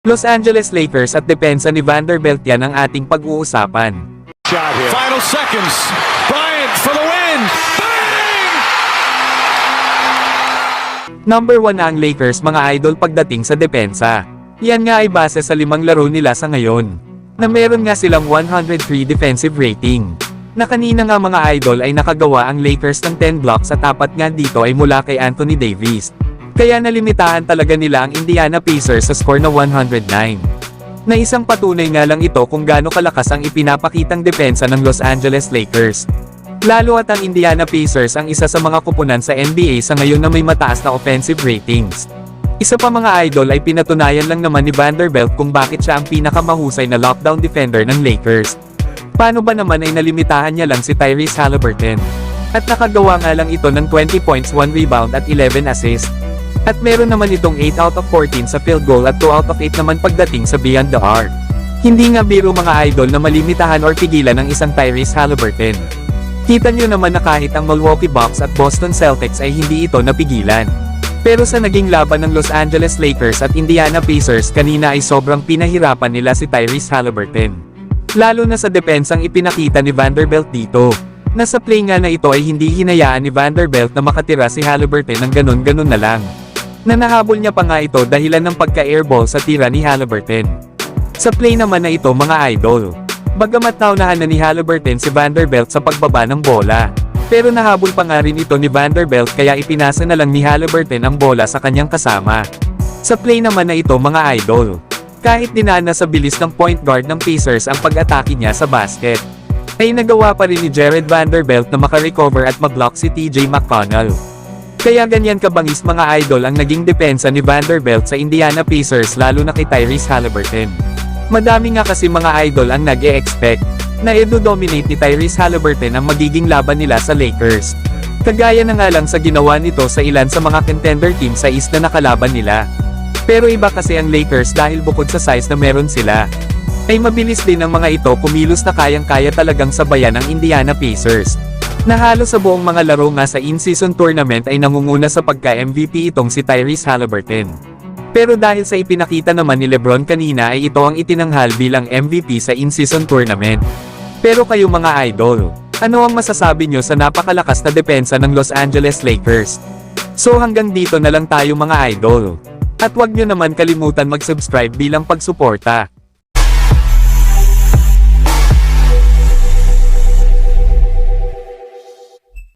Los Angeles Lakers at depensa ni Vanderbilt, yan ang ating pag-uusapan. Shot here. Final seconds. Bryant for the win. Bang! Number 1 na ang Lakers mga idol pagdating sa depensa. Yan nga ay base sa 5 laro nila sa ngayon, na meron nga silang 103 defensive rating. Na kanina nga mga idol ay nakagawa ang Lakers ng 10 blocks at 4 nga dito ay mula kay Anthony Davis. Kaya nalimitahan talaga nila ang Indiana Pacers sa score na 109. Na isang patunay nga lang ito kung gaano kalakas ang ipinapakitang depensa ng Los Angeles Lakers. Lalo at ang Indiana Pacers ang isa sa mga kupunan sa NBA sa ngayon na may mataas na offensive ratings. Isa pa mga idol ay pinatunayan lang naman ni Vanderbilt kung bakit siya ang pinakamahusay na lockdown defender ng Lakers. Paano ba naman ay nalimitahan niya lang si Tyrese Haliburton? At nakagawa nga lang ito ng 20 points, 1 rebound at 11 assists. At meron naman itong 8 out of 14 sa field goal at 2 out of 8 naman pagdating sa beyond the arc. Hindi nga biro mga idol na malimitahan or pigilan ng isang Tyrese Haliburton. Kita nyo naman na kahit ang Milwaukee Bucks at Boston Celtics ay hindi ito napigilan. Pero sa naging laban ng Los Angeles Lakers at Indiana Pacers kanina ay sobrang pinahirapan nila si Tyrese Haliburton. Lalo na sa depensang ipinakita ni Vanderbilt dito. Na sa play nga na ito ay hindi hinayaan ni Vanderbilt na makatira si Haliburton ng ganun-ganun na lang. Na nahabol niya pa nga ito dahilan ng pagka-airball sa tira ni Haliburton. Sa play naman na ito mga idol, bagamat naunahan na ni Haliburton si Vanderbilt sa pagbaba ng bola, pero nahabol pa nga rin ito ni Vanderbilt kaya ipinasa na lang ni Haliburton ang bola sa kanyang kasama. Sa play naman na ito mga idol, kahit dinana sa bilis ng point guard ng Pacers ang pag-atake niya sa basket, ay nagawa pa rin ni Jared Vanderbilt na makarecover at mag-block si TJ McConnell. Kaya ganyan kabangis mga idol ang naging depensa ni Vanderbilt sa Indiana Pacers lalo na kay Tyrese Haliburton. Madami nga kasi mga idol ang nag-e-expect na edo-dominate ni Tyrese Haliburton ang magiging laban nila sa Lakers. Kagaya na nga lang sa ginawa nito sa ilan sa mga contender team sa East na nakalaban nila. Pero iba kasi ang Lakers dahil bukod sa size na meron sila, ay mabilis din ang mga ito kumilos na kayang-kaya talagang sabayan ang Indiana Pacers. Na halos sa buong mga laro nga sa in-season tournament ay nangunguna sa pagka-MVP itong si Tyrese Haliburton. Pero dahil sa ipinakita naman ni LeBron kanina ay ito ang itinanghal bilang MVP sa in-season tournament. Pero kayo mga idol, ano ang masasabi nyo sa napakalakas na depensa ng Los Angeles Lakers? So hanggang dito na lang tayo mga idol. At huwag nyo naman kalimutan mag-subscribe bilang pagsuporta.